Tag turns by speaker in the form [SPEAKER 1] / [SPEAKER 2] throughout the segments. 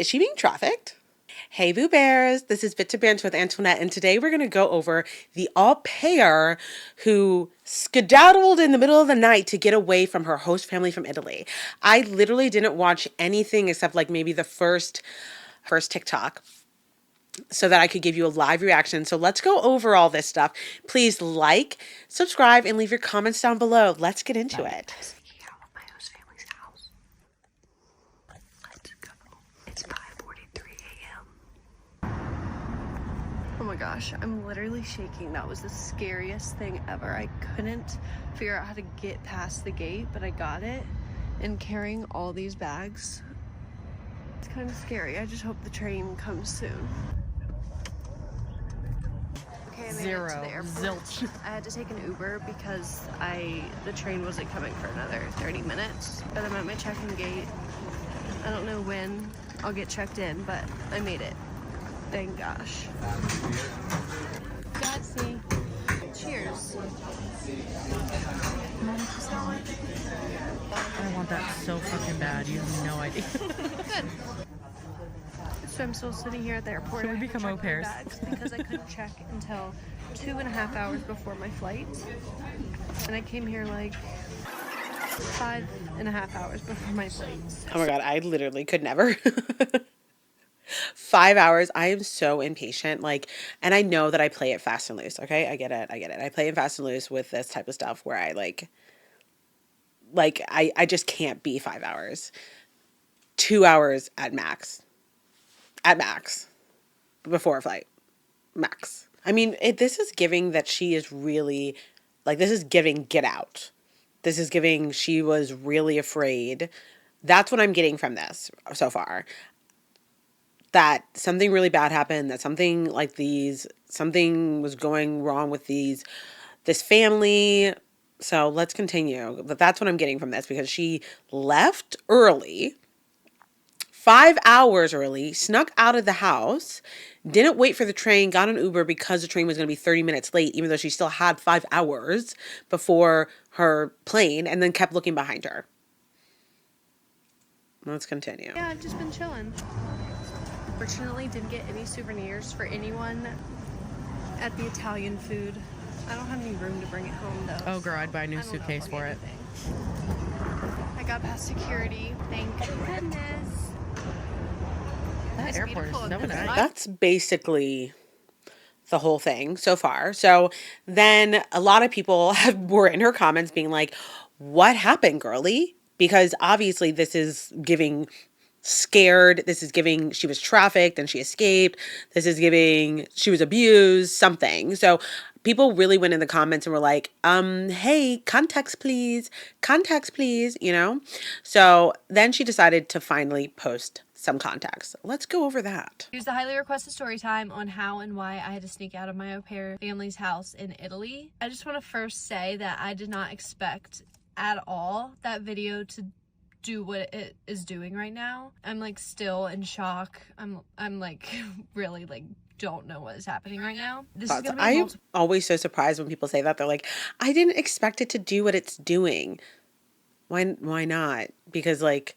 [SPEAKER 1] Is she being trafficked? Hey Boo Bears, this is Bit to Bench with Antoinette, and today we're going to go over the au pair who skedaddled in the middle of the night to get away from her host family from Italy. I literally didn't watch anything except like maybe the first TikTok so that I could give you a live reaction. So let's go over all this stuff. Please like, subscribe, and leave your comments down below. Let's get into it.
[SPEAKER 2] Oh my gosh, I'm literally shaking. That was the scariest thing ever. I couldn't figure out how to get past the gate, but I got it. And carrying all these bags, it's kind of scary. I just hope the train comes soon. Okay, I made it to the airport. Zilch. I had to take an Uber because the train wasn't coming for another 30 minutes. But I'm at my check-in gate. I don't know when I'll get checked in, but I made it. Thank gosh. Gatsy. Cheers.
[SPEAKER 3] I want that so fucking bad. You have no idea.
[SPEAKER 2] Good. So I'm still sitting here at the airport.
[SPEAKER 3] Should we become au pairs?
[SPEAKER 2] Because I couldn't check until 2.5 hours before my flight. And I came here like 5.5 hours before my flight.
[SPEAKER 1] Oh my God, I literally could never. 5 hours. I am so impatient. And I know that I play it fast and loose. Okay. I get it. I play it fast and loose with this type of stuff where I just can't be 5 hours, 2 hours at max before a flight max. I mean, this is giving that she is really this is giving Get Out. This is giving she was really afraid. That's what I'm getting from this so far. That something really bad happened, that something was going wrong with this family. So let's continue. But that's what I'm getting from this, because she left early, 5 hours early, snuck out of the house, didn't wait for the train, got an Uber because the train was going to be 30 minutes late, even though she still had 5 hours before her plane, and then kept looking behind her. Let's continue.
[SPEAKER 2] Yeah, I've just been chilling. Fortunately, didn't get any souvenirs for anyone at the Italian food. I don't have any room to bring it home though.
[SPEAKER 3] Oh girl, I'd buy a new suitcase for it.
[SPEAKER 2] I got past security, thank goodness.
[SPEAKER 3] That airport is so nice.
[SPEAKER 1] That's basically the whole thing so far. So then a lot of people were in her comments being like, what happened, girly? Because obviously this is giving scared. This is giving she was trafficked and she escaped. This is giving she was abused, something. So people really went in the comments and were like, hey, context please, you know? So then she decided to finally post some context. Let's go over that.
[SPEAKER 2] Here's the highly requested story time on how and why I had to sneak out of my au pair family's house in Italy. I just want to first say that I did not expect at all that video to do what it is doing right now. I'm still in shock. I'm really don't know what is happening right now. This is gonna be
[SPEAKER 1] I'm always so surprised when people say that. They're like, I didn't expect it to do what it's doing. Why not? Because what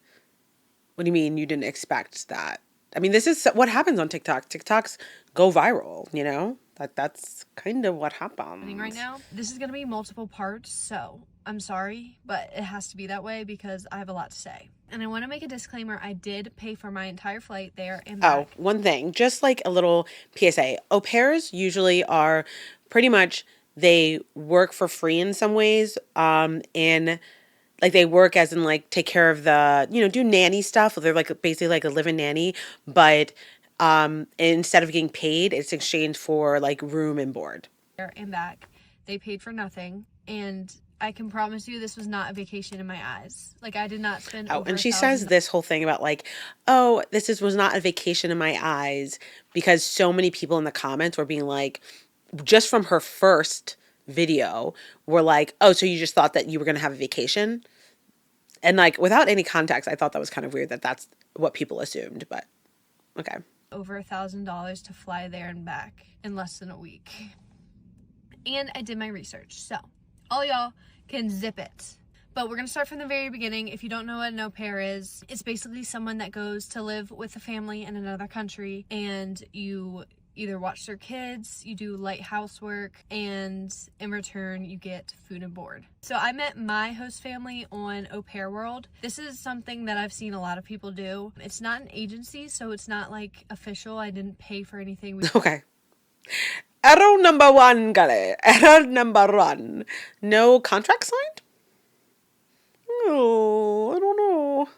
[SPEAKER 1] do you mean you didn't expect that? I mean, this is what happens on TikTok. TikToks go viral, you know? That's kind of what happens
[SPEAKER 2] right now. This is gonna be multiple parts, so I'm sorry, but it has to be that way because I have a lot to say. And I want to make a disclaimer. I did pay for my entire flight there and back.
[SPEAKER 1] Oh, one thing, just a little PSA. Au pairs usually are pretty much, they work for free in some ways. And they work as in take care of the, do nanny stuff. They're basically a live-in nanny, but instead of getting paid, it's exchanged for room and board.
[SPEAKER 2] There and back. They paid for nothing, and I can promise you this was not a vacation in my eyes. I did not spend over
[SPEAKER 1] and she says this whole thing about oh, was not a vacation in my eyes, because so many people in the comments were being just from her first video were oh, so you just thought that you were going to have a vacation? And without any context, I thought that was kind of weird that that's what people assumed, but okay.
[SPEAKER 2] Over $1,000 to fly there and back in less than a week. And I did my research, so all y'all can zip it. But we're going to start from the very beginning. If you don't know what an au pair is, it's basically someone that goes to live with a family in another country, and you either watch their kids, you do light housework, and in return you get food and board. So I met my host family on Au Pair World. This is something that I've seen a lot of people do. It's not an agency, so it's not like official. I didn't pay for anything.
[SPEAKER 1] Okay. Error number one, gali. Error number one. No contract signed? Oh, I don't know.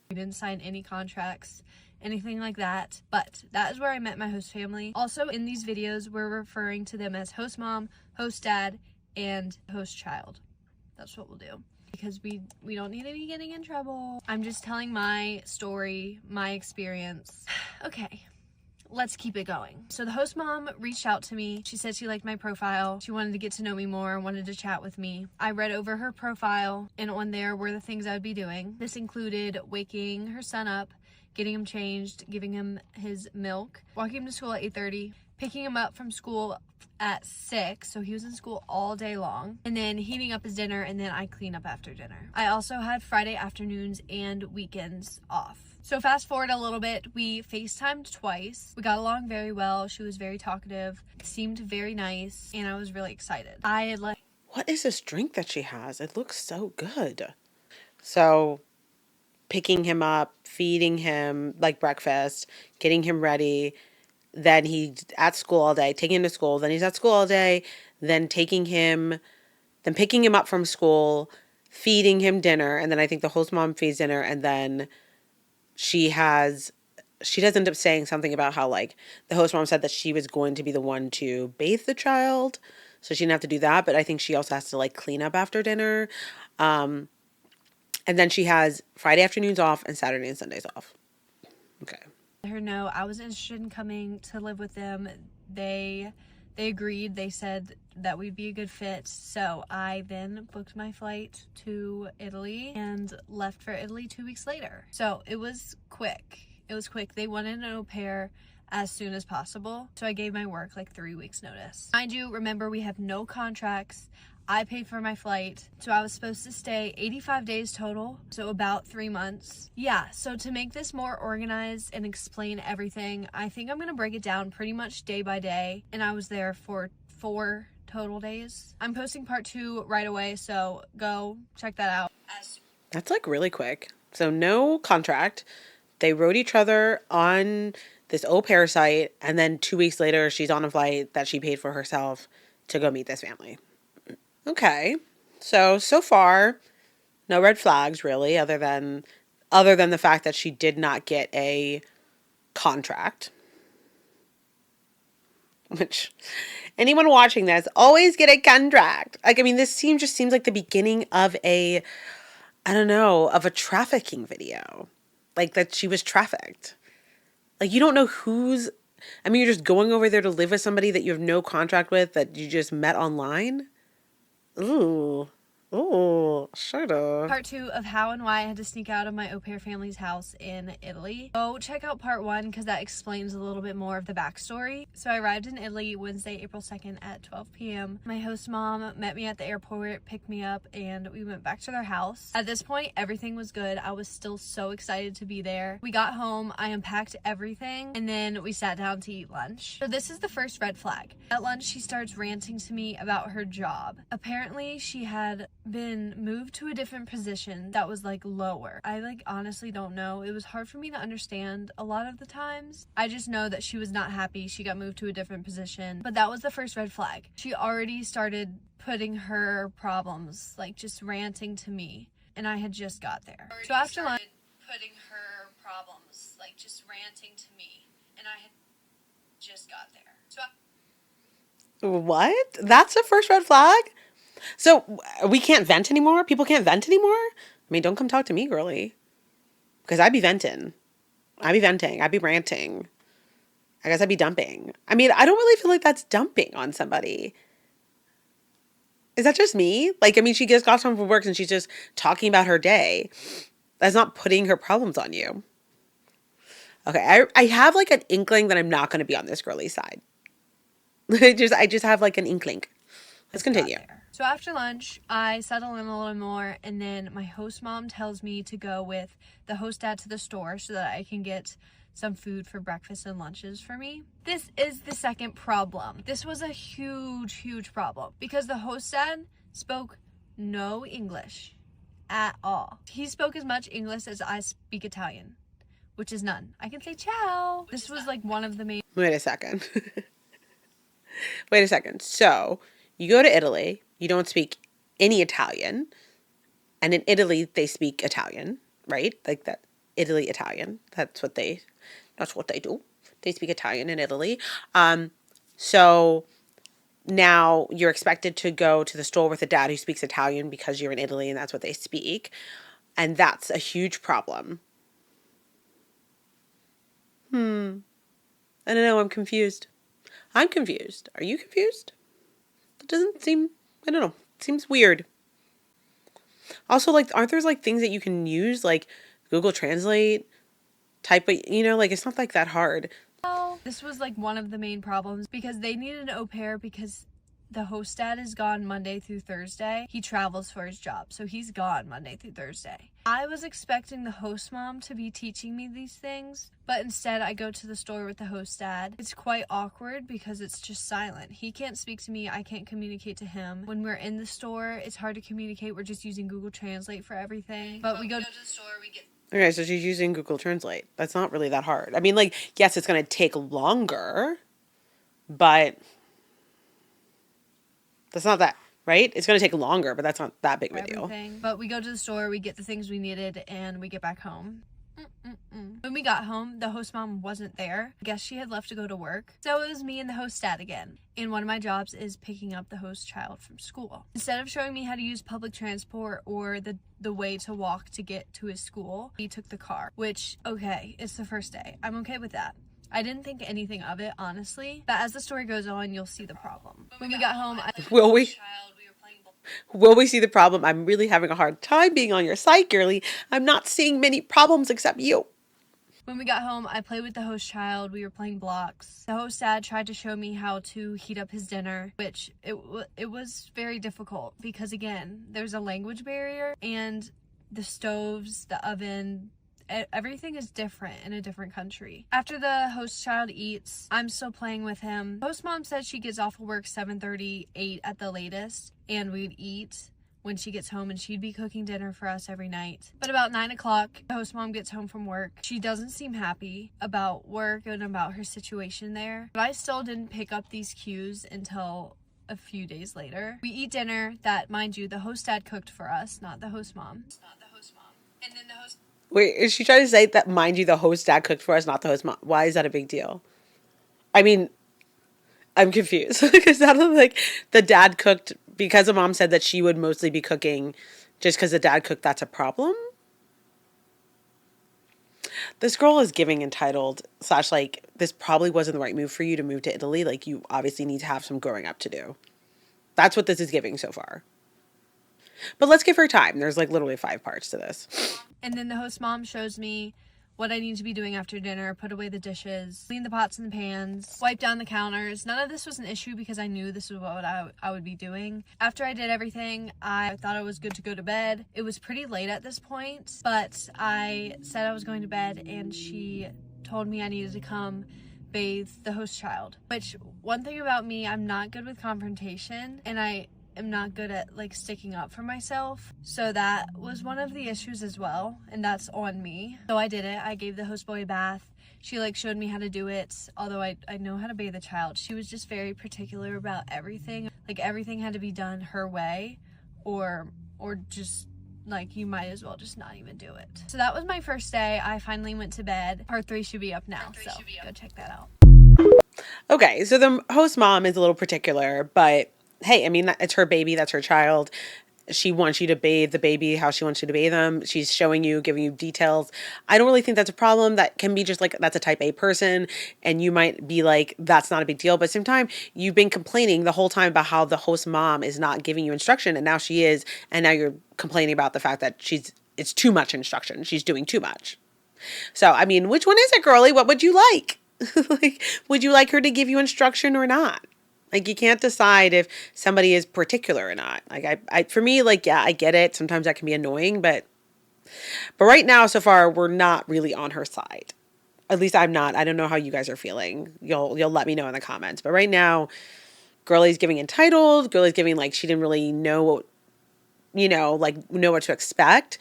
[SPEAKER 2] We didn't sign any contracts, anything like that, but that is where I met my host family. Also, in these videos, we're referring to them as host mom, host dad, and host child. That's what we'll do, because we don't need to be getting in trouble. I'm just telling my story, my experience. Okay, let's keep it going. So the host mom reached out to me. She said she liked my profile. She wanted to get to know me more, wanted to chat with me. I read over her profile, and on there were the things I would be doing. This included waking her son up, getting him changed, giving him his milk, walking him to school at 8:30, picking him up from school at 6, so he was in school all day long, and then heating up his dinner, and then I clean up after dinner. I also had Friday afternoons and weekends off. So fast forward a little bit, we FaceTimed twice. We got along very well. She was very talkative, seemed very nice, and I was really excited.
[SPEAKER 1] What is this drink that she has? It looks so good. So picking him up, feeding him like breakfast, getting him ready. Then he's at school all day, taking him to school. Then he's at school all day, then picking him up from school, feeding him dinner. And then I think the host mom feeds dinner. And then she does end up saying something about how like the host mom said that she was going to be the one to bathe the child. So she didn't have to do that. But I think she also has to like clean up after dinner. And then she has Friday afternoons off and Saturday and Sundays off. Okay.
[SPEAKER 2] Let her know I was interested in coming to live with them. They agreed. They said that we'd be a good fit. So I then booked my flight to Italy and left for Italy 2 weeks later. So it was quick. They wanted an au pair as soon as possible. So I gave my work like 3 weeks notice. Mind you, remember we have no contracts. I paid for my flight, so I was supposed to stay 85 days total, so about 3 months. Yeah, so to make this more organized and explain everything, I think I'm gonna break it down pretty much day by day, and I was there for 4 total days. I'm posting part 2 right away, so go check that out.
[SPEAKER 1] That's like really quick. So no contract. They wrote each other on this au pair site, and then 2 weeks later, she's on a flight that she paid for herself to go meet this family. Okay. So far, no red flags really, other than the fact that she did not get a contract. Which anyone watching this, always get a contract. Like, I mean, this just seems like the beginning of a trafficking video. Like that she was trafficked. Like, you don't know you're just going over there to live with somebody that you have no contract with, that you just met online. Ooh. Oh, sure do.
[SPEAKER 2] Part 2 of how and why I had to sneak out of my au pair family's house in Italy. Go check out part 1 because that explains a little bit more of the backstory. So I arrived in Italy Wednesday, April 2nd at 12 p.m. My host mom met me at the airport, picked me up, and we went back to their house. At this point, everything was good. I was still so excited to be there. We got home, I unpacked everything, and then we sat down to eat lunch. So this is the first red flag. At lunch, she starts ranting to me about her job. Apparently, she had been moved to a different position that was like lower. I honestly don't know. It was hard for me to understand a lot of the times. I just know that she was not happy. She got moved to a different position. But that was the first red flag. She already started putting her problems, like just ranting to me. And I had just got there. So after lunch, putting her problems, like just ranting to me. And I had just got there.
[SPEAKER 1] What? That's the first red flag? So we can't vent anymore? People can't vent anymore? I mean, don't come talk to me, girly. Because I'd be venting. I'd be ranting. I guess I'd be dumping. I mean, I don't really feel like that's dumping on somebody. Is that just me? Like, I mean, she just got home from work and she's just talking about her day. That's not putting her problems on you. Okay, I have like an inkling that I'm not going to be on this girly side. I just have like an inkling. Let's continue.
[SPEAKER 2] So after lunch, I settle in a little more, and then my host mom tells me to go with the host dad to the store so that I can get some food for breakfast and lunches for me. This is the second problem. This was a huge problem because the host dad spoke no English at all. He spoke as much English as I speak Italian, which is none. I can say ciao. This was like one of the main...
[SPEAKER 1] Wait a second. Wait a second. So you go to Italy, you don't speak any Italian, and in Italy they speak Italian, right? Like that Italy Italian. That's what they do. They speak Italian in Italy. So now you're expected to go to the store with a dad who speaks Italian because you're in Italy and that's what they speak. And that's a huge problem. I don't know. I'm confused. I'm confused. Are you confused? It doesn't seem, I don't know. It seems weird. Also, like, aren't there like things that you can use, like Google Translate, type it, like it's not like that hard.
[SPEAKER 2] This was like one of the main problems because they needed an au pair because the host dad is gone Monday through Thursday. He travels for his job, so he's gone Monday through Thursday. I was expecting the host mom to be teaching me these things, but instead I go to the store with the host dad. It's quite awkward because it's just silent. He can't speak to me, I can't communicate to him. When we're in the store, it's hard to communicate. We're just using Google Translate for everything. But we go to the store, we get...
[SPEAKER 1] Okay, so she's using Google Translate. That's not really that hard. I mean, like, yes, it's going to take longer, but that's not that, right? It's going to take longer, but that's not that big of a deal.
[SPEAKER 2] But we go to the store, we get the things we needed, and we get back home. When we got home, the host mom wasn't there. I guess she had left to go to work. So it was me and the host dad again. And one of my jobs is picking up the host child from school. Instead of showing me how to use public transport or the way to walk to get to his school, he took the car, which, okay, it's the first day. I'm okay with that. I didn't think anything of it, honestly. But as the story goes on, you'll see the problem. When we got home,
[SPEAKER 1] Will we see the problem? I'm really having a hard time being on your side, girly. I'm not seeing many problems except you.
[SPEAKER 2] When we got home, I played with the host child. We were playing blocks. The host dad tried to show me how to heat up his dinner, which it was very difficult because, again, there's a language barrier and the stoves, the oven, everything is different in a different country. After the host child eats, I'm still playing with him. Host mom said she gets off of work 7:30, 8 at the latest, and we'd eat when she gets home, and she'd be cooking dinner for us every night. But about 9 o'clock, the host mom gets home from work. She doesn't seem happy about work and about her situation there. But I still didn't pick up these cues until a few days later. We eat dinner that, mind you, the host dad cooked for us, not the host mom. And then the host...
[SPEAKER 1] Wait, is she trying to say that, mind you, the host dad cooked for us, not the host mom? Why is that a big deal? I mean, I'm confused. Because that was like the dad cooked because the mom said that she would mostly be cooking just because the dad cooked. That's a problem? This girl is giving entitled / like, this probably wasn't the right move for you to move to Italy. Like, you obviously need to have some growing up to do. That's what this is giving so far. But let's give her time. There's like literally 5 parts to this.
[SPEAKER 2] And then the host mom shows me what I need to be doing after dinner, put away the dishes, clean the pots and the pans, wipe down the counters. None of this was an issue because I knew this was what I would be doing. After I did everything, I thought I was good to go to bed. It was pretty late at this point, but I said I was going to bed and she told me I needed to come bathe the host child. Which, one thing about me, I'm not good with confrontation, and I am not good at like sticking up for myself, so that was one of the issues as well, and that's on me. So I did it. I gave the host boy a bath. She like showed me how to do it, although I know how to bathe a child. She was just very particular about everything. Like, everything had to be done her way, or just like, you might as well just not even do it. So that was my first day. I finally went to bed. Part 3 should be up now, so go check that out.
[SPEAKER 1] Okay, so the host mom is a little particular, but hey, I mean, it's her baby, that's her child. She wants you to bathe the baby how she wants you to bathe them. She's showing you, giving you details. I don't really think that's a problem. That can be just like, that's a type A person, and you might be like, that's not a big deal. But at the same time, you've been complaining the whole time about how the host mom is not giving you instruction, and now she is, and now you're complaining about the fact that it's too much instruction. She's doing too much. So, I mean, which one is it, girly? What would you like? Like, would you like her to give you instruction or not? Like, you can't decide if somebody is particular or not. Like, for me, like, yeah, I get it. Sometimes that can be annoying, but right now, so far, we're not really on her side. At least I'm not. I don't know how you guys are feeling. You'll let me know in the comments. But right now, Girlie's giving entitled. Girlie's giving like she didn't really know what, like know what to expect,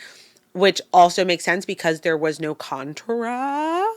[SPEAKER 1] which also makes sense because there was no contract.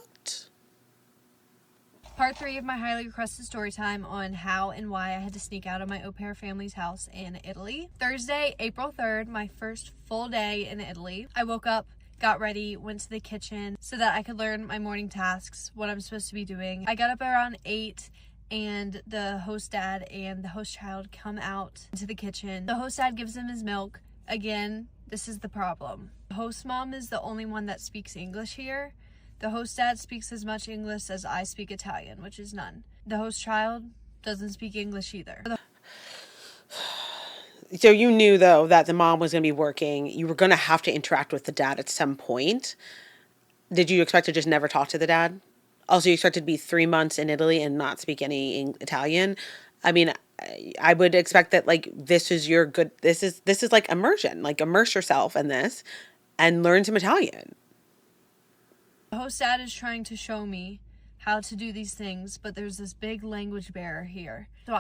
[SPEAKER 2] Part 3 of my highly requested story time on how and why I had to sneak out of my au pair family's house in Italy. Thursday, April 3rd, my first full day in Italy. I woke up, got ready, went to the kitchen so that I could learn my morning tasks, what I'm supposed to be doing. I got up around 8 and the host dad and the host child come out into the kitchen. The host dad gives him his milk. Again, this is the problem. The host mom is the only one that speaks English here. The host dad speaks as much English as I speak Italian, which is none. The host child doesn't speak English either.
[SPEAKER 1] So you knew, though, that the mom was going to be working. You were going to have to interact with the dad at some point. Did you expect to just never talk to the dad? Also, you expected to be 3 months in Italy and not speak any Italian. I mean, I would expect that, like, this is like immersion. Like, immerse yourself in this and learn some Italian.
[SPEAKER 2] The host dad is trying to show me how to do these things, but there's this big language barrier here. So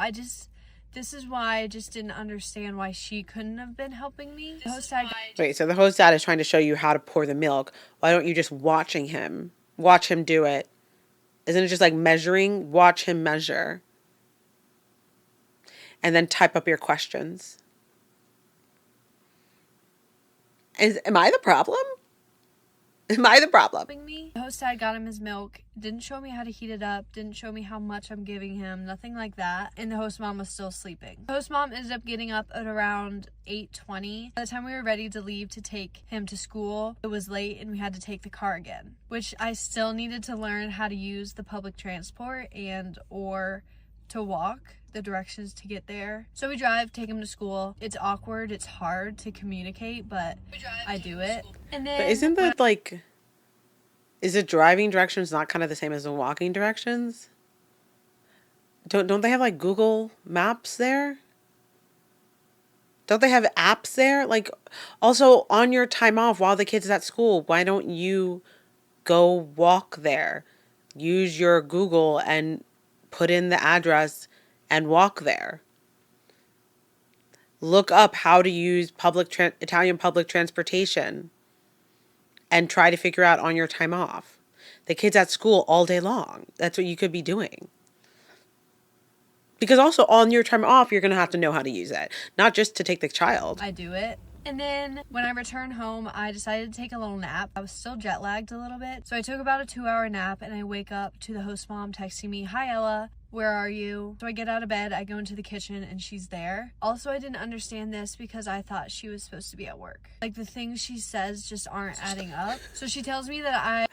[SPEAKER 2] this is why I just didn't understand why she couldn't have been helping me. The host dad
[SPEAKER 1] Wait, so the host dad is trying to show you how to pour the milk. Why don't you just watch him do it? Isn't it just like measuring? Watch him measure. And then type up your questions. Am I the problem? Am I the problem?
[SPEAKER 2] me. The host dad got him his milk, didn't show me how to heat it up, didn't show me how much I'm giving him, nothing like that. And the host mom was still sleeping. The host mom ended up getting up at around 8:20. By the time we were ready to leave to take him to school, it was late and we had to take the car again, which I still needed to learn how to use the public transport and or to walk the directions to get there. So we drive, take him to school. It's awkward, it's hard to communicate, but I do it. And then
[SPEAKER 1] But isn't that like, is it driving directions not kind of the same as the walking directions? Don't they have like Google Maps there? Don't they have apps there? Like, also on your time off while the kid's at school, why don't you go walk there? Use your Google and put in the address and walk there. Look up how to use Italian public transportation and try to figure out on your time off. The kid's at school all day long. That's what you could be doing. Because also on your time off, you're going to have to know how to use it. Not just to take the child.
[SPEAKER 2] I do it. And then when I returned home, I decided to take a little nap. I was still jet lagged a little bit. So I took about a 2-hour nap and I wake up to the host mom texting me, "Hi Ella, where are you?" So I get out of bed, I go into the kitchen and she's there. Also, I didn't understand this because I thought she was supposed to be at work. Like, the things she says just aren't adding up. So she tells me that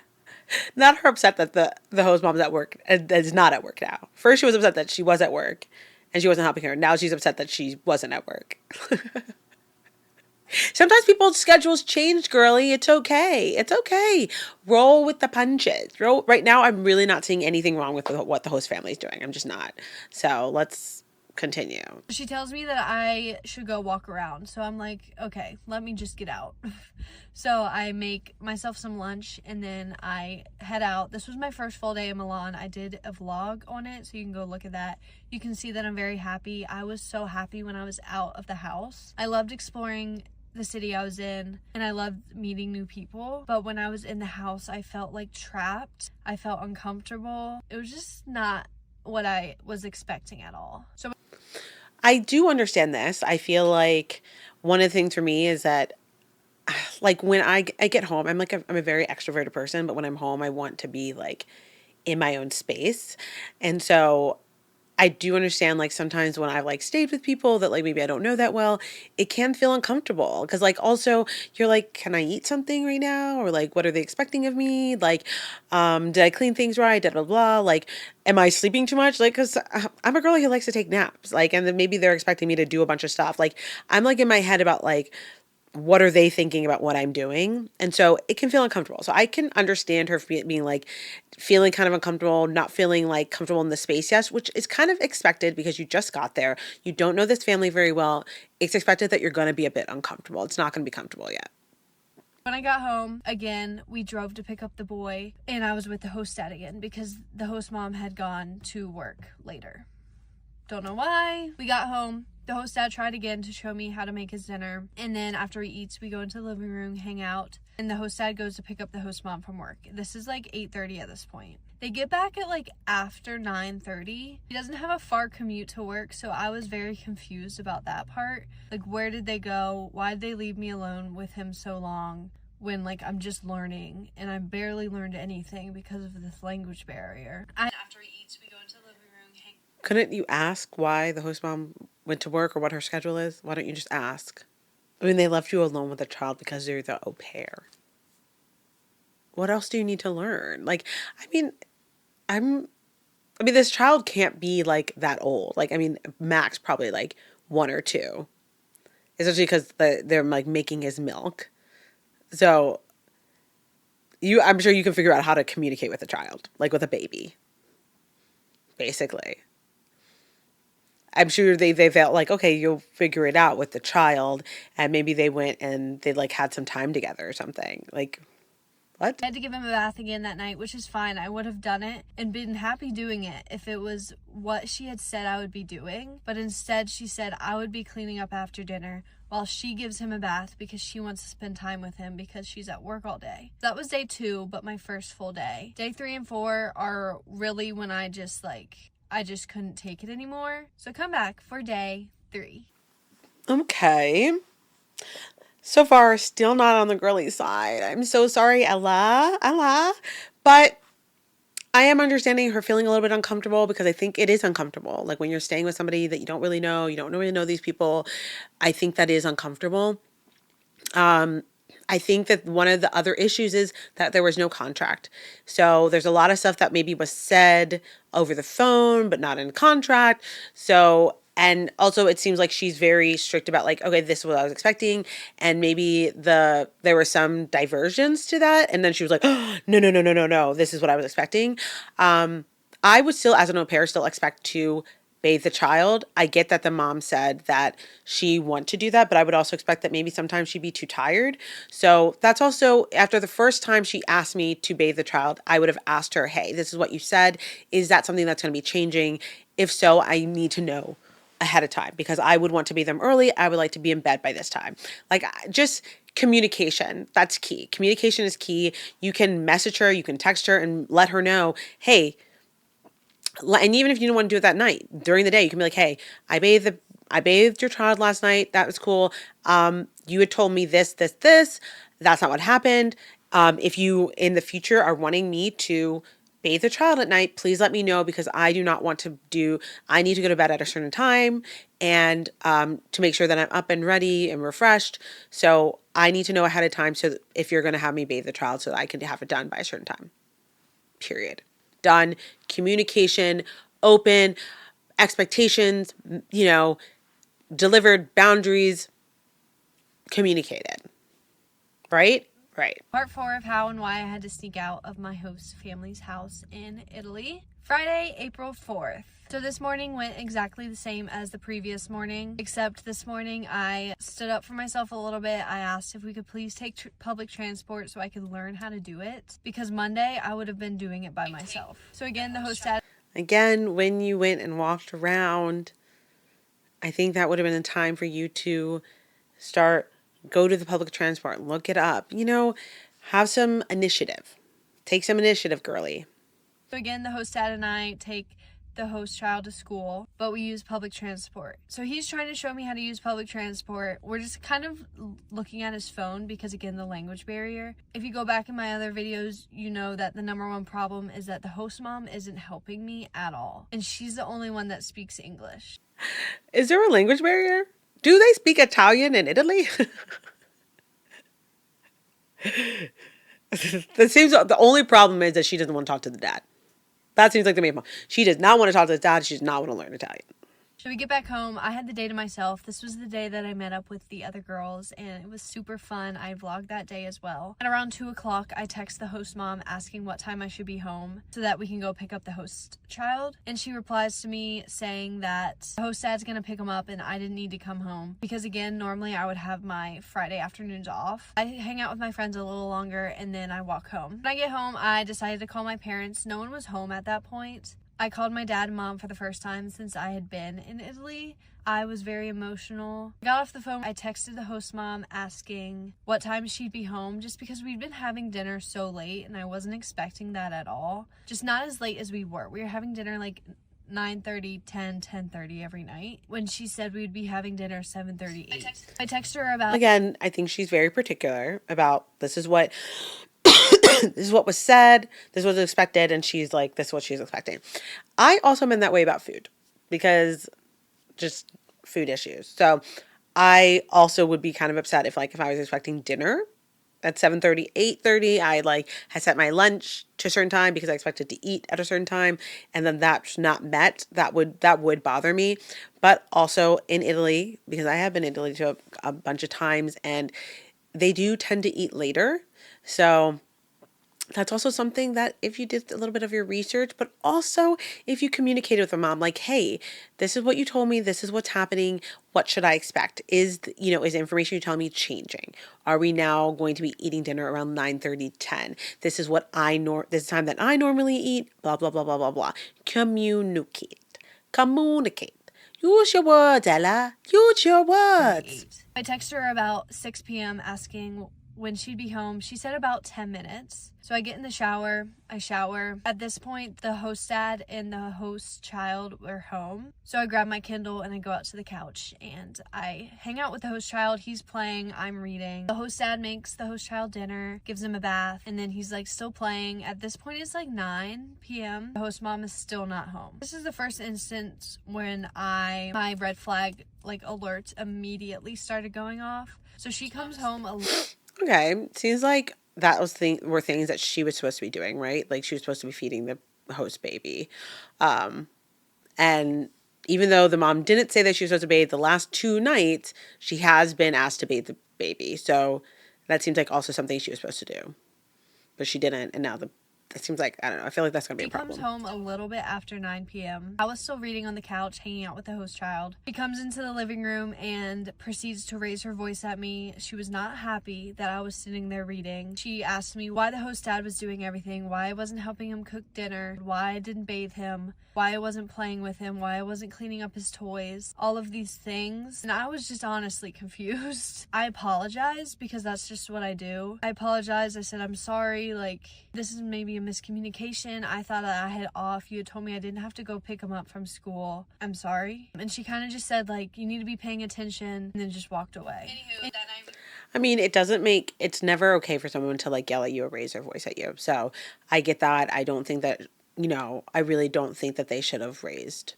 [SPEAKER 1] Not her upset that the host mom's at work and is not at work now. First she was upset that she was at work and she wasn't helping her. Now she's upset that she wasn't at work. Sometimes people's schedules change, girly. It's okay. It's okay. Roll with the punches. Right now, I'm really not seeing anything wrong with what the host family is doing. I'm just not. So let's continue.
[SPEAKER 2] She tells me that I should go walk around. So I'm like, okay, let me just get out. So I make myself some lunch and then I head out. This was my first full day in Milan. I did a vlog on it, so you can go look at that. You can see that I'm very happy. I was so happy when I was out of the house. I loved exploring the city I was in and I loved meeting new people, but when I was in the house I felt like trapped. I felt uncomfortable. It was just not what I was expecting at all. So
[SPEAKER 1] I do understand this. I feel like one of the things for me is that, like, when I get home, I'm a very extroverted person, but when I'm home I want to be like in my own space. And so I do understand, like, sometimes when I've like stayed with people that like maybe I don't know that well, it can feel uncomfortable because like also you're like, can I eat something right now? Or like, what are they expecting of me? Like, did I clean things right? Blah, blah, blah. Like, am I sleeping too much? Like, because I'm a girl who likes to take naps. Like, and then maybe they're expecting me to do a bunch of stuff. Like, I'm like in my head about like what are they thinking about what I'm doing? And so it can feel uncomfortable. So I can understand her being like, feeling kind of uncomfortable, not feeling like comfortable in the space yet, which is kind of expected because you just got there. You don't know this family very well. It's expected that you're going to be a bit uncomfortable. It's not going to be comfortable yet.
[SPEAKER 2] When I got home, again, we drove to pick up the boy, and I was with the host dad again because the host mom had gone to work later. Don't know why. We got home. The host dad tried again to show me how to make his dinner. And then after he eats, we go into the living room, hang out. And the host dad goes to pick up the host mom from work. This is like 8:30 at this point. They get back at like after 9:30. He doesn't have a far commute to work, so I was very confused about that part. Like, where did they go? Why did they leave me alone with him so long when like I'm just learning and I barely learned anything because of this language barrier? After he eats, we go into the living room, hang.
[SPEAKER 1] Couldn't you ask why the host mom went to work or what her schedule is? Why don't you just ask? I mean, they left you alone with the child because they're the au pair. What else do you need to learn? Like, I mean, this child can't be like that old. Like, I mean, max probably like 1 or 2, especially because they're like making his milk. So I'm sure you can figure out how to communicate with a child, like with a baby, basically. I'm sure they felt like, okay, you'll figure it out with the child, and maybe they went and they like had some time together or something. Like, what?
[SPEAKER 2] I had to give him a bath again that night, which is fine. I would have done it and been happy doing it if it was what she had said I would be doing. But instead, she said I would be cleaning up after dinner while she gives him a bath because she wants to spend time with him because she's at work all day. That was day 2, but my first full day. Day 3 and 4 are really when I just couldn't take it anymore. So come back for day 3.
[SPEAKER 1] Okay. So far, still not on the girly side. I'm so sorry, Ella. But I am understanding her feeling a little bit uncomfortable because I think it is uncomfortable. Like when you're staying with somebody that you don't really know, you don't really know these people. I think that is uncomfortable. I think that one of the other issues is that there was no contract. So there's a lot of stuff that maybe was said over the phone, but not in contract. So, and also it seems like she's very strict about like, okay, this is what I was expecting. And maybe there were some diversions to that. And then she was like, oh, no, this is what I was expecting. I would still, as an au pair, still expect to bathe the child. I get that the mom said that she want to do that, but I would also expect that maybe sometimes she'd be too tired. So that's also, after the first time she asked me to bathe the child, I would have asked her, hey, this is what you said. Is that something that's going to be changing? If so, I need to know ahead of time because I would want to bathe them early. I would like to be in bed by this time. Like, just communication. That's key. Communication is key. You can message her, you can text her and let her know, hey, and even if you don't want to do it that night, during the day, you can be like, hey, I bathed your child last night. That was cool. You had told me this. That's not what happened. If you in the future are wanting me to bathe the child at night, please let me know because I do not want to I need to go to bed at a certain time and to make sure that I'm up and ready and refreshed. So I need to know ahead of time so that if you're going to have me bathe the child so that I can have it done by a certain time. Period. Done. Communication, open, expectations, delivered, boundaries, communicated. Right? Right.
[SPEAKER 2] Part 4 of how and why I had to sneak out of my host family's house in Italy. Friday, April 4th. So this morning went exactly the same as the previous morning, except this morning I stood up for myself a little bit. I asked if we could please take public transport so I could learn how to do it, because Monday I would have been doing it by myself. So again, the host said,
[SPEAKER 1] again, when you went and walked around, I think that would have been a time for you to go to the public transport, look it up, have some initiative. Take some initiative, girly.
[SPEAKER 2] So again, the host dad and I take the host child to school, but we use public transport. So he's trying to show me how to use public transport. We're just kind of looking at his phone because, again, the language barrier. If you go back in my other videos, you know that the number one problem is that the host mom isn't helping me at all. And she's the only one that speaks English.
[SPEAKER 1] Is there a language barrier? Do they speak Italian in Italy? That seems the only problem is that she doesn't want to talk to the dad. That seems like the main problem. She does not want to talk to the dad. She does not want to learn Italian.
[SPEAKER 2] So we get back home. I had the day to myself. This was the day that I met up with the other girls, and it was super fun. I vlogged that day as well. At around 2 o'clock, I text the host mom asking what time I should be home so that we can go pick up the host child. And she replies to me saying that the host dad's gonna pick him up and I didn't need to come home. Because again, normally I would have my Friday afternoons off. I hang out with my friends a little longer and then I walk home. When I get home, I decided to call my parents. No one was home at that point. I called my dad and mom for the first time since I had been in Italy. I was very emotional. I got off the phone. I texted the host mom asking what time she'd be home just because we'd been having dinner so late and I wasn't expecting that at all. Just not as late as we were. We were having dinner like 9:30, 10:30 every night. When she said we'd be having dinner 7:38. I texted her about...
[SPEAKER 1] Again, I think she's very particular about this is what this is what was said, this is what was expected, and she's like, this is what she's expecting. I also am in that way about food because just food issues. So I also would be kind of upset if I was expecting dinner at 7:30, 8:30, I had set my lunch to a certain time because I expected to eat at a certain time, and then that's not met. That would bother me. But also in Italy, because I have been in Italy to a bunch of times, and they do tend to eat later. So that's also something that if you did a little bit of your research, but also if you communicated with a mom, like, hey, this is what you told me, this is what's happening, what should I expect? Is the information you tell me changing? Are we now going to be eating dinner around 9:30, 10? This is what this is time that I normally eat, blah, blah, blah, blah, blah, blah. Communicate. Use your words, Ella. Use your words.
[SPEAKER 2] I texted her about 6 p.m. asking when she'd be home. She said about 10 minutes. So I get in the shower, I shower. At this point, the host dad and the host child were home. So I grab my Kindle and I go out to the couch and I hang out with the host child. He's playing, I'm reading. The host dad makes the host child dinner, gives him a bath, and then he's still playing. At this point, it's 9 p.m. The host mom is still not home. This is the first instance when my red flag alert immediately started going off. So she comes home
[SPEAKER 1] Okay, seems like that were things that she was supposed to be doing, right? She was supposed to be feeding the host baby. And even though the mom didn't say that she was supposed to bathe the last 2 nights, she has been asked to bathe the baby. So that seems like also something she was supposed to do. But she didn't, and now it seems like, I don't know, I feel like that's going to be a problem.
[SPEAKER 2] She comes home a little bit after 9 p.m. I was still reading on the couch, hanging out with the host child. She comes into the living room and proceeds to raise her voice at me. She was not happy that I was sitting there reading. She asked me why the host dad was doing everything, why I wasn't helping him cook dinner, why I didn't bathe him, why I wasn't playing with him, why I wasn't cleaning up his toys, all of these things. And I was just honestly confused. I apologized because that's just what I do. I apologized. I said, I'm sorry. This is maybe a miscommunication. I thought that I had off. You had told me I didn't have to go pick him up from school. I'm sorry. And she kind of just said, you need to be paying attention, and then just walked away.
[SPEAKER 1] Anywho, I mean, it's never okay for someone to yell at you or raise their voice at you. So I get that. I don't think that, I really don't think that they should have raised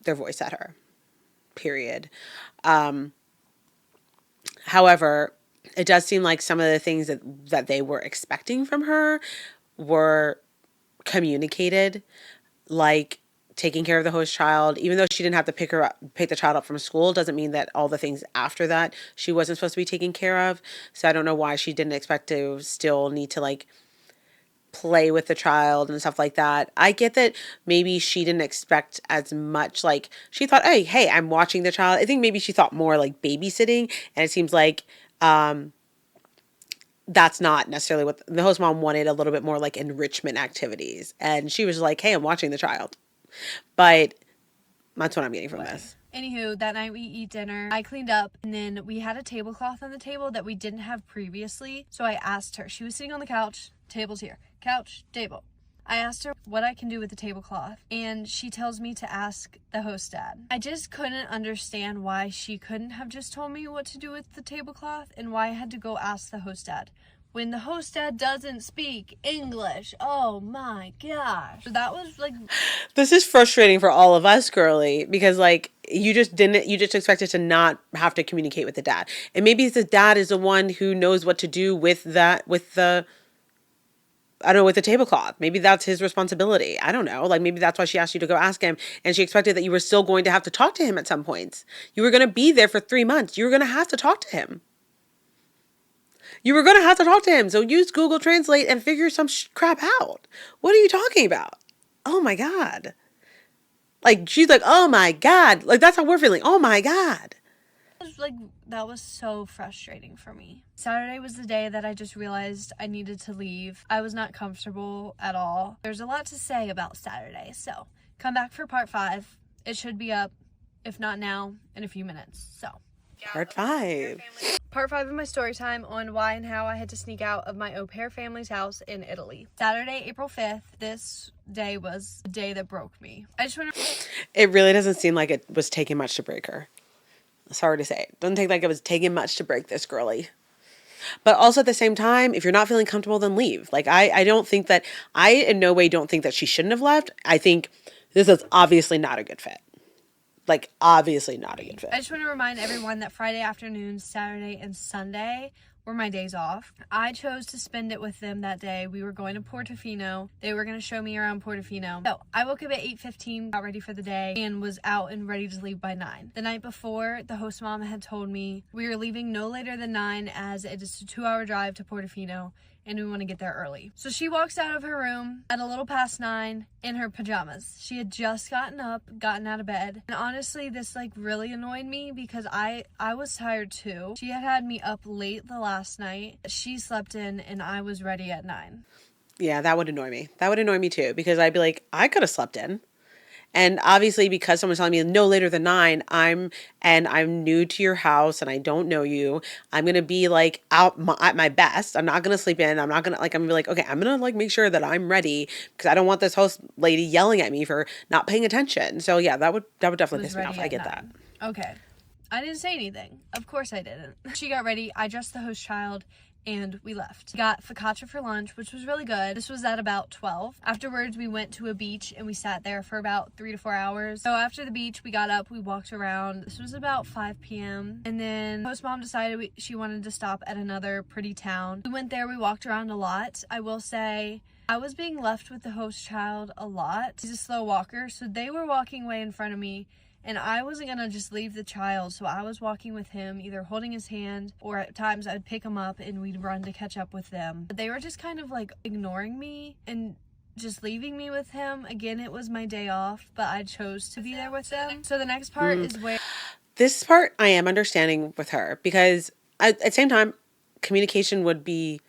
[SPEAKER 1] their voice at her, period. However, it does seem like some of the things that they were expecting from her were communicated, like taking care of the host child. Even though she didn't have to pick the child up from school, doesn't mean that all the things after that she wasn't supposed to be taken care of. So I don't know why she didn't expect to still need to play with the child and stuff like that. I get that maybe she didn't expect as much. She thought, hey, I'm watching the child. I think maybe she thought more babysitting, and it seems like that's not necessarily what the host mom wanted. A little bit more enrichment activities, and she was hey, I'm watching the child. But that's what I'm getting from this.
[SPEAKER 2] Anywho, that night we eat dinner. I cleaned up, and then we had a tablecloth on the table that we didn't have previously. So I asked her. She was sitting on the couch. Table's here. Couch, table. I asked her what I can do with the tablecloth, and she tells me to ask the host dad. I just couldn't understand why she couldn't have just told me what to do with the tablecloth and why I had to go ask the host dad. When the host dad doesn't speak English. Oh my gosh. That was
[SPEAKER 1] This is frustrating for all of us, girly, because you just expected to not have to communicate with the dad. And maybe the dad is the one who knows what to do with the I don't know, with the tablecloth. Maybe that's his responsibility. I don't know. Like, maybe that's why she asked you to go ask him, and she expected that you were still going to have to talk to him at some points. You were going to be there for 3 months. You were going to have to talk to him. You were going to have to talk to him. So use Google Translate and figure some crap out. What are you talking about? Oh my God. Like, she's like, oh my God. Like, that's how we're feeling. Oh my God.
[SPEAKER 2] Like, that was so frustrating for me. Saturday was the day that I just realized I needed to leave. I was not comfortable at all. There's a lot to say about Saturday, so come back for part 5. It should be up, if not now, in a few minutes. So
[SPEAKER 1] Part 5.
[SPEAKER 2] Part 5 of my story time on why and how I had to sneak out of my au pair family's house in Italy. Saturday, April 5th. This day was the day that broke me. I just want to...
[SPEAKER 1] It really doesn't seem like it was taking much to break her. Sorry to say. It doesn't take like it was taking much to break this girly. But also at the same time, if you're not feeling comfortable, then leave. Like, I don't think that, I in no way don't think that she shouldn't have left. I think this is obviously not a good fit. Like, obviously not a good fit.
[SPEAKER 2] I just want to remind everyone that Friday afternoon, Saturday, and Sunday were my days off. I chose to spend it with them that day. We were going to Portofino. They were going to show me around Portofino. So I woke up at 8:15, got ready for the day, and was out and ready to leave by 9. The night before, the host mom had told me we were leaving no later than 9 as it is a 2-hour drive to Portofino and we want to get there early. So she walks out of her room at a little past 9 in her pajamas. She had just gotten up, gotten out of bed. And honestly, this like really annoyed me because I was tired too. She had me up late the last night. She slept in and I was ready at 9.
[SPEAKER 1] Yeah, that would annoy me. That would annoy me too, because I'd be like, I could have slept in. And obviously, because someone's telling me no later than 9, I'm new to your house and I don't know you. I'm gonna be like at my best. I'm not gonna sleep in. I'm not gonna like. I'm gonna be like, okay, I'm gonna like make sure that I'm ready because I don't want this host lady yelling at me for not paying attention. So yeah, that would definitely piss me off. I get that.
[SPEAKER 2] Okay, I didn't say anything. Of course I didn't. She got ready. I dressed the host child. And we left. Got focaccia for lunch, which was really good. This was at about 12. Afterwards, we went to a beach and we sat there for about 3 to 4 hours. So after the beach, we got up, we walked around. This was about 5 p.m. And then host mom decided she wanted to stop at another pretty town. We went there, we walked around a lot. I will say, I was being left with the host child a lot. He's a slow walker, so they were walking way in front of me. And I wasn't gonna just leave the child, so I was walking with him, either holding his hand, or at times I'd pick him up and we'd run to catch up with them. But they were just kind of like ignoring me and just leaving me with him. Again, it was my day off, but I chose to be there with them. So the next part is where...
[SPEAKER 1] This part I am understanding with her, because at the same time, communication would be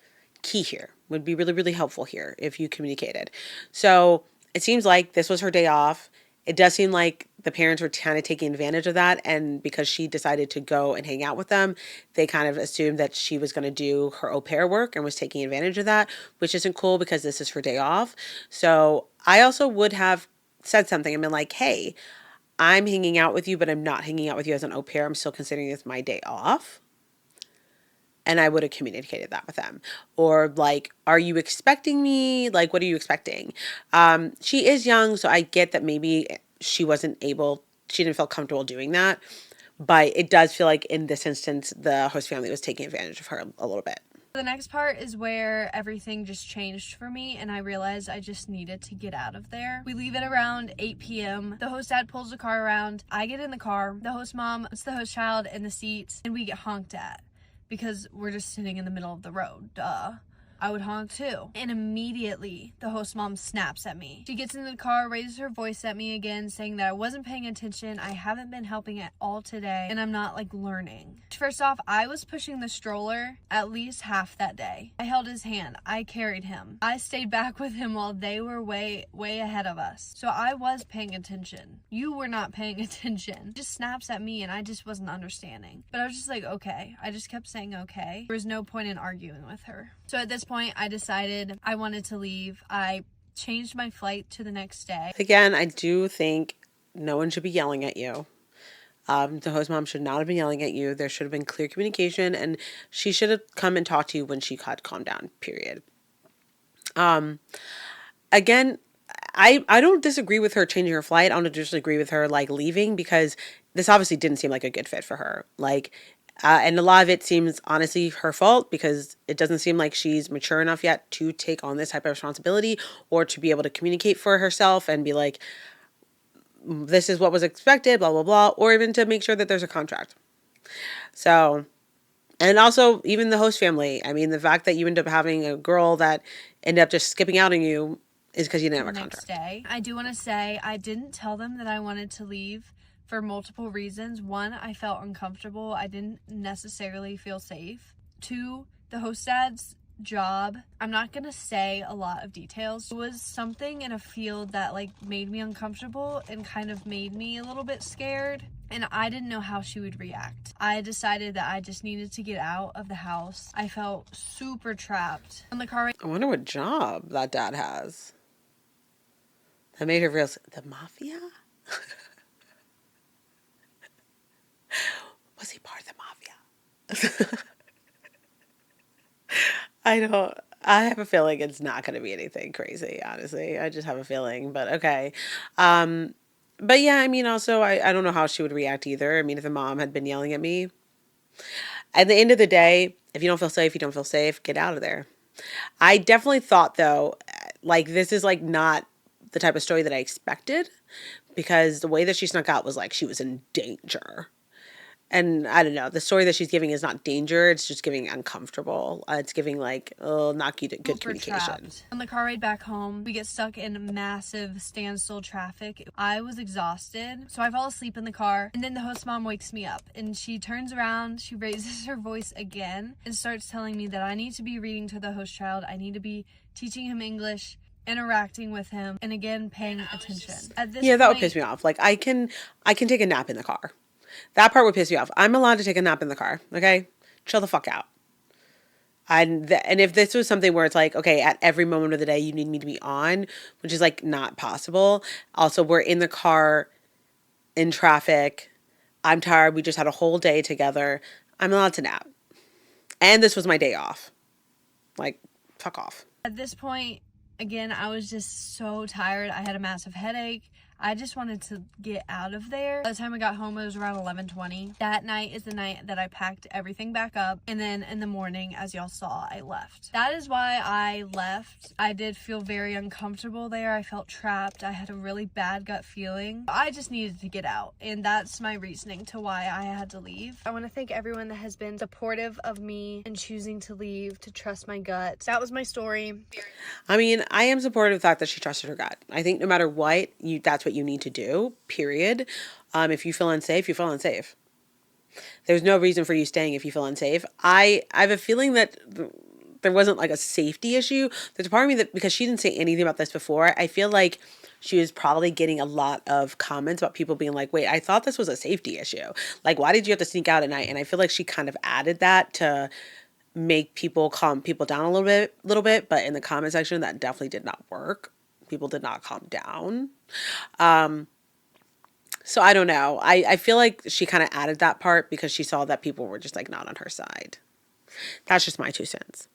[SPEAKER 1] key here, would be really, really helpful here if you communicated. So it seems like this was her day off. It does seem like the parents were kind of taking advantage of that. And because she decided to go and hang out with them, they kind of assumed that she was going to do her au pair work and was taking advantage of that, which isn't cool because this is her day off. So I also would have said something and been like, hey, I'm hanging out with you, but I'm not hanging out with you as an au pair. I'm still considering this my day off. And I would have communicated that with them. Or like, are you expecting me? Like, what are you expecting? She is young, so I get that maybe she didn't feel comfortable doing that. But it does feel like in this instance, the host family was taking advantage of her a little bit.
[SPEAKER 2] The next part is where everything just changed for me and I realized I just needed to get out of there. We leave at around 8 p.m. The host dad pulls the car around. I get in the car. The host mom puts the host child in the seats and we get honked at. Because we're just sitting in the middle of the road, duh. I would honk too. And immediately, the host mom snaps at me. She gets into the car, raises her voice at me again, saying that I wasn't paying attention, I haven't been helping at all today, and I'm not, like, learning. First off, I was pushing the stroller at least half that day. I held his hand. I carried him. I stayed back with him while they were way ahead of us. So I was paying attention. You were not paying attention. Just snaps at me, and I just wasn't understanding. But I was just like, okay. I just kept saying okay. There was no point in arguing with her. So at this point, I decided I wanted to leave. I changed my flight to the next day.
[SPEAKER 1] Again, I do think no one should be yelling at you. The host mom should not have been yelling at you. There should have been clear communication, and she should have come and talked to you when she had calmed down, period. Again, I don't disagree with her changing her flight. I don't disagree with her like leaving, because this obviously didn't seem like a good fit for her. Like, And a lot of it seems honestly her fault because it doesn't seem like she's mature enough yet to take on this type of responsibility or to be able to communicate for herself and be like, this is what was expected, blah, blah, blah, or even to make sure that there's a contract. So, and also even the host family. I mean, the fact that you end up having a girl that ended up just skipping out on you is because you didn't have a contract.
[SPEAKER 2] Next day, I do want to say I didn't tell them that I wanted to leave for multiple reasons. One, I felt uncomfortable. I didn't necessarily feel safe. Two, the host dad's job, I'm not gonna say a lot of details. It was something in a field that like made me uncomfortable and kind of made me a little bit scared, and I didn't know how she would react. I decided that I just needed to get out of the house. I felt super trapped. On the car ride,
[SPEAKER 1] I wonder what job that dad has. That made her real. The mafia? Was he part of the mafia? I have a feeling it's not going to be anything crazy, honestly. I just have a feeling, but okay. But yeah, I mean, also, I don't know how she would react either. I mean, if the mom had been yelling at me, at the end of the day, if you don't feel safe, you don't feel safe, get out of there. I definitely thought, though, like, this is, like, not the type of story that I expected because the way that she snuck out was like she was in danger. And I don't know, the story that she's giving is not danger, it's just giving uncomfortable. It's giving like, oh, not good communication.
[SPEAKER 2] trapped. On the car ride back home, we get stuck in massive standstill traffic. I was exhausted, so I fall asleep in the car, and then the host mom wakes me up, and she turns around, she raises her voice again, and starts telling me that I need to be reading to the host child, I need to be teaching him English, interacting with him, and again, paying attention. At this
[SPEAKER 1] Yeah, that would
[SPEAKER 2] point,
[SPEAKER 1] piss me off. Like, I can take a nap in the car. That part would piss me off. I'm allowed to take a nap in the car, okay? Chill the fuck out. And if this was something where it's like, okay, at every moment of the day you need me to be on, which is like not possible. Also, we're in the car in traffic. I'm tired. We just had a whole day together. I'm allowed to nap. And this was my day off. Like, fuck off.
[SPEAKER 2] at this point, again, I was just so tired. I had a massive headache. I just wanted to get out of there. By the time I got home, it was around 11:20. That night is the night that I packed everything back up. And then in the morning, as y'all saw, I left. That is why I left. I did feel very uncomfortable there. I felt trapped. I had a really bad gut feeling. I just needed to get out. And that's my reasoning to why I had to leave. I want to thank everyone that has been supportive of me in choosing to leave, to trust my gut. That was my story.
[SPEAKER 1] I mean, I am supportive of the fact that she trusted her gut. I think no matter what, that's what you need to do, period. If you feel unsafe, you feel unsafe. There's no reason for you staying if you feel unsafe. I have a feeling that there wasn't like a safety issue. There's a part of me that, because she didn't say anything about this before, I feel like she was probably getting a lot of comments about people being like, wait, I thought this was a safety issue. Like, why did you have to sneak out at night? And I feel like she kind of added that to make people calm people down a little bit. But in the comment section, that definitely did not work. People did not calm down. So I don't know. I feel like she kind of added that part because she saw that people were just like not on her side. That's just my 2 cents.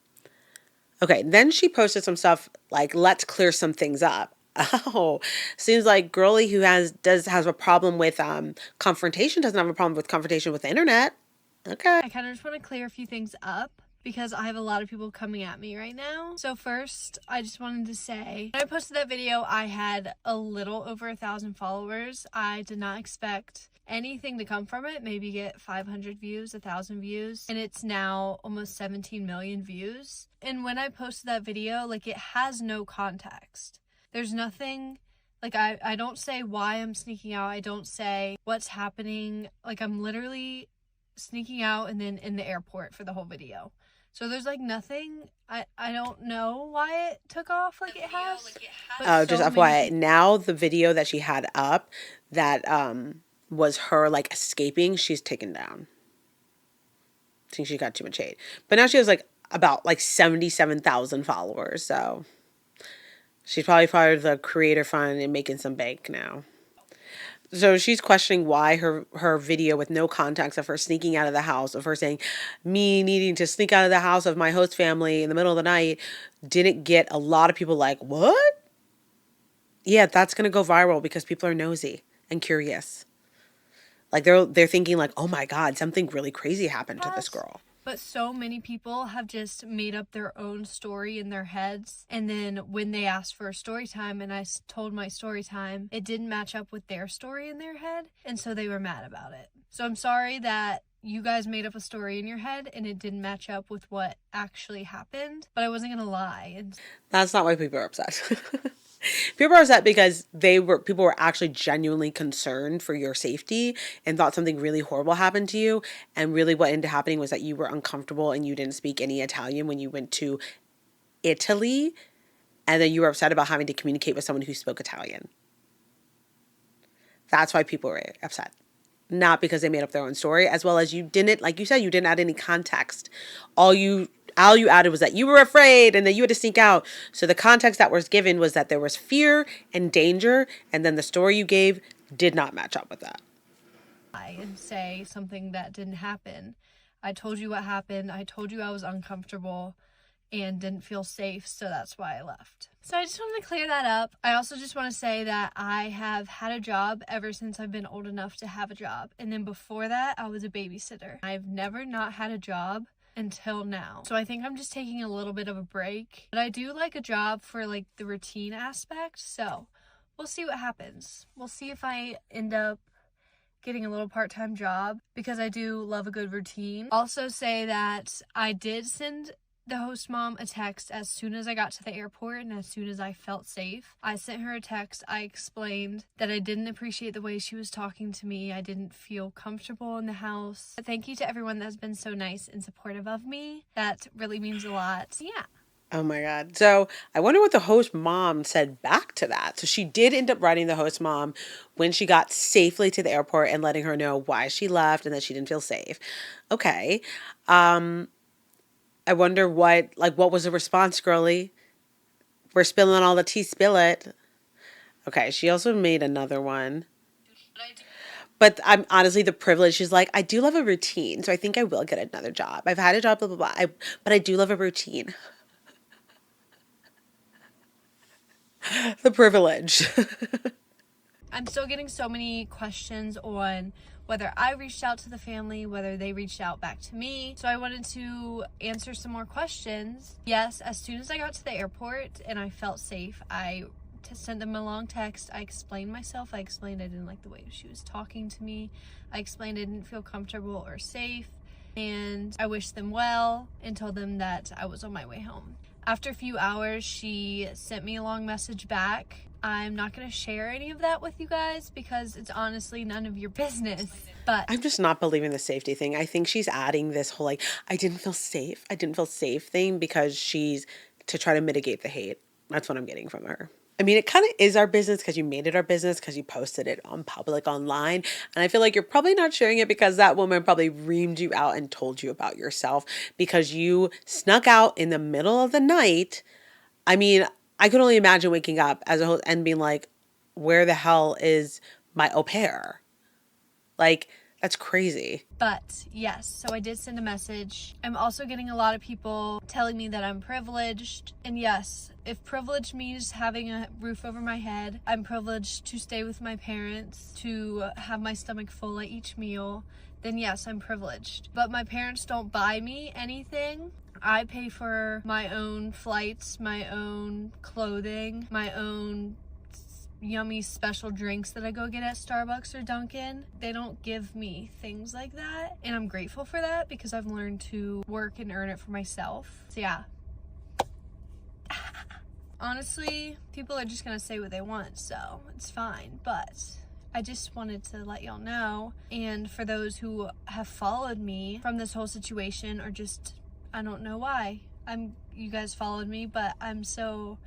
[SPEAKER 1] Okay, then she posted some stuff like, let's clear some things up. Oh, seems like girly who has a problem with confrontation doesn't have a problem with confrontation with the internet. Okay.
[SPEAKER 2] I kind of just want to clear a few things up, because I have a lot of people coming at me right now. So first, I just wanted to say, when I posted that video, I had a little over 1,000 followers. I did not expect anything to come from it, maybe get 500 views, 1,000 views, and it's now almost 17 million views. And when I posted that video, like, it has no context. There's nothing, like, I don't say why I'm sneaking out. I don't say what's happening. Like, I'm literally sneaking out and then in the airport for the whole video. So there's like nothing. I don't know why it took off like it has.
[SPEAKER 1] Oh, just FYI, now the video that she had up that was her like escaping, she's taken down. I think she got too much hate. But now she has like about like 77,000 followers, so she's probably part of the creator fund and making some bank now. So she's questioning why her video with no context of her sneaking out of the house, of her saying, me needing to sneak out of the house of my host family in the middle of the night, didn't get a lot of people like, what? Yeah, that's going to go viral because people are nosy and curious. Like they're thinking like, oh my God, something really crazy happened to this girl.
[SPEAKER 2] But so many people have just made up their own story in their heads. And then when they asked for a story time and I told my story time, it didn't match up with their story in their head. And so they were mad about it. So I'm sorry that you guys made up a story in your head and it didn't match up with what actually happened. But I wasn't going to lie.
[SPEAKER 1] That's not why people are upset. People are upset because people were actually genuinely concerned for your safety and thought something really horrible happened to you. And really what ended up happening was that you were uncomfortable and you didn't speak any Italian when you went to Italy. And then you were upset about having to communicate with someone who spoke Italian. That's why people were upset. Not because they made up their own story, as well as you didn't, like you said, you didn't add any context. All you added was that you were afraid and that you had to sneak out. So the context that was given was that there was fear and danger, and then the story you gave did not match up with that.
[SPEAKER 2] And say something that didn't happen. I told you what happened. I told you I was uncomfortable and didn't feel safe, so that's why I left. So I just wanted to clear that up. I also just want to say that I have had a job ever since I've been old enough to have a job. And then before that, I was a babysitter. I've never not had a job until now. So I think I'm just taking a little bit of a break. But I do like a job for like the routine aspect. So we'll see what happens. We'll see if I end up getting a little part-time job because I do love a good routine. Also say that I did send the host mom a text as soon as I got to the airport and as soon as I felt safe. I sent her a text. I explained that I didn't appreciate the way she was talking to me. I didn't feel comfortable in the house. Thank you to everyone that's been so nice and supportive of me. That really means a lot. Yeah.
[SPEAKER 1] Oh my God. So I wonder what the host mom said back to that. So she did end up writing the host mom when she got safely to the airport and letting her know why she left and that she didn't feel safe. Okay. I wonder what was the response, girly? We're spilling all the tea, spill it. Okay, she also made another one. But I'm honestly the privilege. She's like, I do love a routine, so I think I will get another job. I've had a job, blah, blah, blah. But I do love a routine. The privilege.
[SPEAKER 2] I'm still getting so many questions on whether I reached out to the family, whether they reached out back to me. So I wanted to answer some more questions. Yes, as soon as I got to the airport and I felt safe, I sent them a long text. I explained myself. I explained I didn't like the way she was talking to me. I explained I didn't feel comfortable or safe. And I wished them well and told them that I was on my way home. After a few hours, she sent me a long message back. I'm not going to share any of that with you guys because it's honestly none of your business. But
[SPEAKER 1] I'm just not believing the safety thing. I think she's adding this whole like, I didn't feel safe thing because she's to try to mitigate the hate. That's what I'm getting from her. I mean, it kind of is our business because you made it our business because you posted it on public online. And I feel like you're probably not sharing it because that woman probably reamed you out and told you about yourself because you snuck out in the middle of the night. I mean, I could only imagine waking up as a host and being like, where the hell is my au pair? Like, that's crazy.
[SPEAKER 2] But yes, so I did send a message. I'm also getting a lot of people telling me that I'm privileged. And yes, if privilege means having a roof over my head, I'm privileged to stay with my parents, to have my stomach full at each meal, then yes, I'm privileged. But my parents don't buy me anything. I pay for my own flights, my own clothing, my own yummy special drinks that I go get at Starbucks or Dunkin'. They don't give me things like that, and I'm grateful for that because I've learned to work and earn it for myself. So yeah. Honestly, people are just gonna say what they want, so it's fine, but I just wanted to let y'all know. And for those who have followed me from this whole situation or just, I don't know why you guys followed me, but I'm so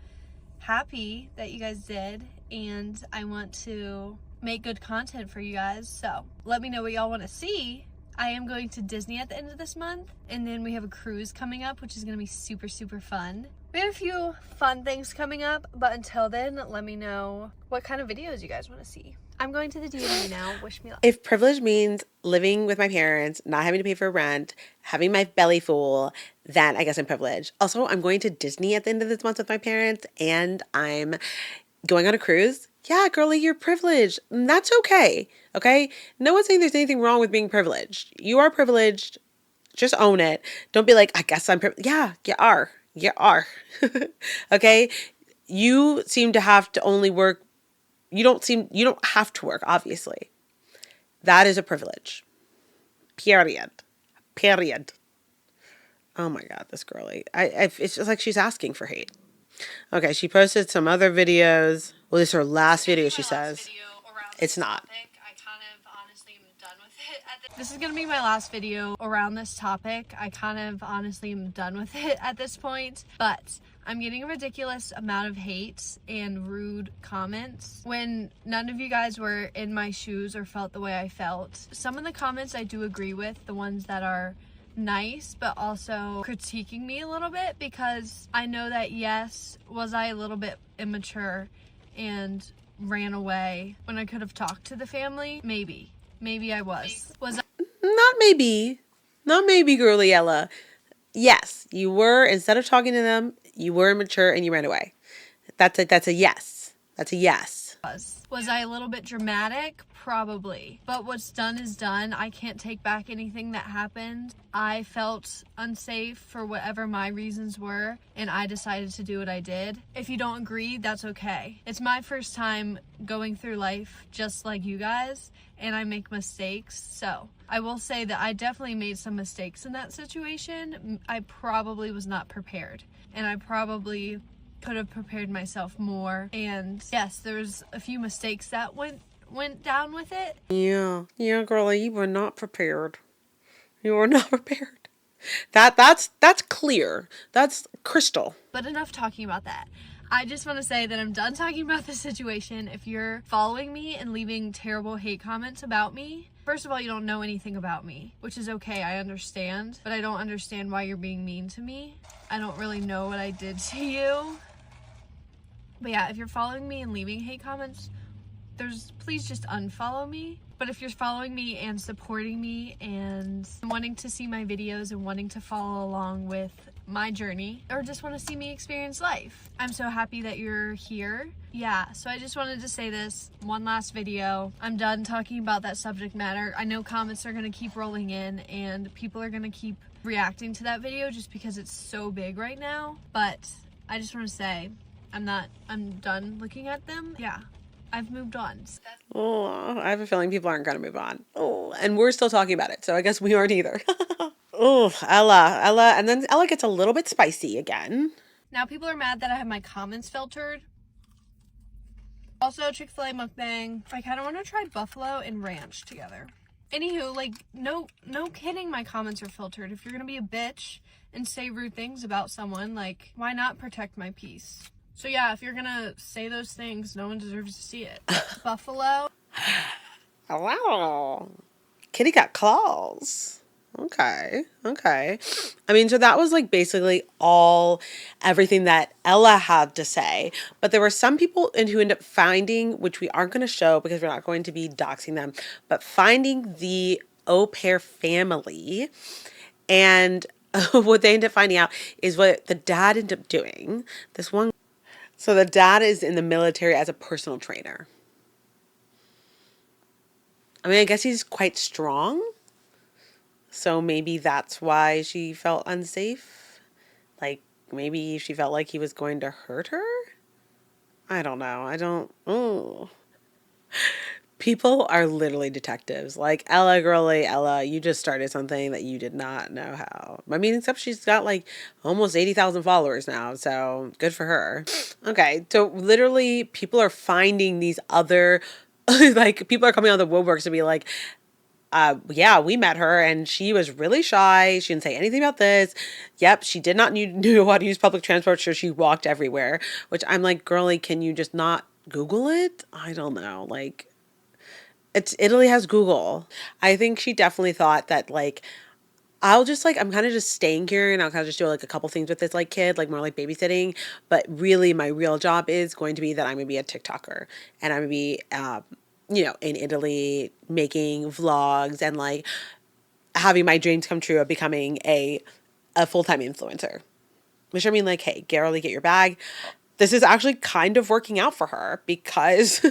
[SPEAKER 2] happy that you guys did, and I want to make good content for you guys. So let me know what y'all want to see. I am going to Disney at the end of this month, and then we have a cruise coming up, which is going to be super, super fun. We have a few fun things coming up, but until then, let me know what kind of videos you guys want to see. I'm going to the DMV now. Wish me luck.
[SPEAKER 1] If privilege means living with my parents, not having to pay for rent, having my belly full, then I guess I'm privileged. Also, I'm going to Disney at the end of this month with my parents, and I'm Going on a cruise? Yeah, girlie, you're privileged. And that's okay. Okay? No one's saying there's anything wrong with being privileged. You are privileged. Just own it. Don't be like, I guess I'm privileged. Yeah, you are. You are. Okay? You seem to have to only work. You don't have to work, obviously. That is a privilege. Period. Period. Oh my God, this girlie. It's just like she's asking for hate. Okay, she posted some other videos. Well, this is her last video, she says. It's not.
[SPEAKER 2] This is gonna be my last video around this topic. I kind of honestly am done with it at this point, but I'm getting a ridiculous amount of hate and rude comments when none of you guys were in my shoes or felt the way I felt. Some of the comments I do agree with, the ones that are nice, but also critiquing me a little bit, because I know that, yes, was I a little bit immature and ran away when I could have talked to the family? Maybe I was.
[SPEAKER 1] Not maybe. Not maybe, girly Ella. Yes, you were, instead of talking to them, you were immature and you ran away. That's a yes. That's a yes.
[SPEAKER 2] Was I a little bit dramatic? Probably. But what's done is done. I can't take back anything that happened. I felt unsafe for whatever my reasons were, and I decided to do what I did. If you don't agree, that's okay. It's my first time going through life just like you guys, and I make mistakes. So I will say that I definitely made some mistakes in that situation. I probably was not prepared, and I probably could have prepared myself more. And yes, there was a few mistakes that went down with it.
[SPEAKER 1] Yeah, girlie, you were not prepared. You were not prepared. That's clear. That's crystal.
[SPEAKER 2] But enough talking about that. I just want to say that I'm done talking about the situation. If you're following me and leaving terrible hate comments about me, first of all, you don't know anything about me, which is okay, I understand. But I don't understand why you're being mean to me. I don't really know what I did to you. But yeah, if you're following me and leaving hate comments, please just unfollow me. But if you're following me and supporting me and wanting to see my videos and wanting to follow along with my journey, or just want to see me experience life, I'm so happy that you're here. Yeah, so I just wanted to say this one last video. I'm done talking about that subject matter. I know comments are going to keep rolling in and people are going to keep reacting to that video just because it's so big right now. But I just want to say I'm done looking at them. Yeah, I've moved on.
[SPEAKER 1] Oh, I have a feeling people aren't going to move on. Oh, and we're still talking about it, so I guess we aren't either. Oh, Ella, and then Ella gets a little bit spicy again.
[SPEAKER 2] Now people are mad that I have my comments filtered. Also, Chick-fil-A mukbang. I kind of want to try buffalo and ranch together. Anywho, like, no kidding, my comments are filtered. If you're gonna be a bitch and say rude things about someone, like, why not protect my peace? So yeah, if you're gonna say those things, no one deserves to see it. Buffalo.
[SPEAKER 1] Oh, wow. Kitty got claws. Okay. I mean, so that was like basically everything that Ella had to say. But there were some people who ended up finding, which we aren't going to show because we're not going to be doxing them, but finding the au pair family. And what they ended up finding out is what the dad ended up doing. So the dad is in the military as a personal trainer. I mean, I guess he's quite strong. So maybe that's why she felt unsafe. Like, maybe she felt like he was going to hurt her? I don't know. Oh. People are literally detectives. Like, Ella, girly, Ella, you just started something that you did not know how. I mean, except she's got like almost 80,000 followers now. So good for her. Okay. So literally people are finding these other, like, people are coming out of the woodworks to be like, yeah, we met her and she was really shy. She didn't say anything about this. Yep, she did not know how to use public transport, so she walked everywhere. Which I'm like, girly, can you just not Google it? I don't know. Like, Italy has Google. I think she definitely thought that, like, I'm kind of just staying here and I'll kind of just do like a couple things with this like kid, like more like babysitting. But really my real job is going to be that I'm going to be a TikToker and I'm going to be, in Italy making vlogs and like having my dreams come true of becoming a full-time influencer. Which I mean, like, hey, Garrely, get your bag. this is actually kind of working out for her because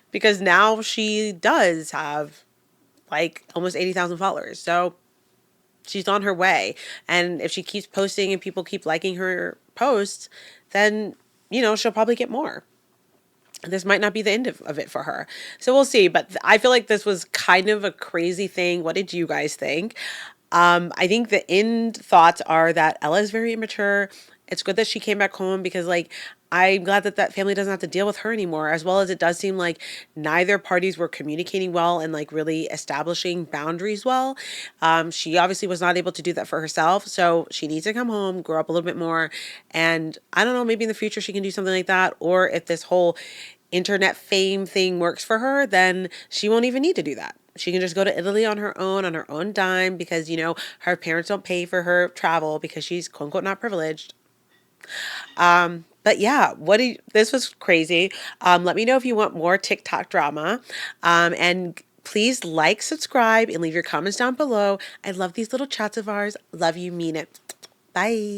[SPEAKER 1] because now she does have like almost 80,000 followers. So she's on her way. And if she keeps posting and people keep liking her posts, then, you know, she'll probably get more. This might not be the end of it for her. So we'll see. But I feel like this was kind of a crazy thing. What did you guys think? I think the end thoughts are that Ella is very immature. It's good that she came back home because, like, I'm glad that that family doesn't have to deal with her anymore, as well as it does seem like neither parties were communicating well and, like, really establishing boundaries well. She obviously was not able to do that for herself. So she needs to come home, grow up a little bit more. And I don't know, maybe in the future she can do something like that. Or if this whole internet fame thing works for her, then she won't even need to do that. She can just go to Italy on her own dime, because, you know, her parents don't pay for her travel because she's quote unquote not privileged. But yeah, this was crazy. Let me know if you want more TikTok drama. And please like, subscribe, and leave your comments down below. I love these little chats of ours. Love you, mean it. Bye.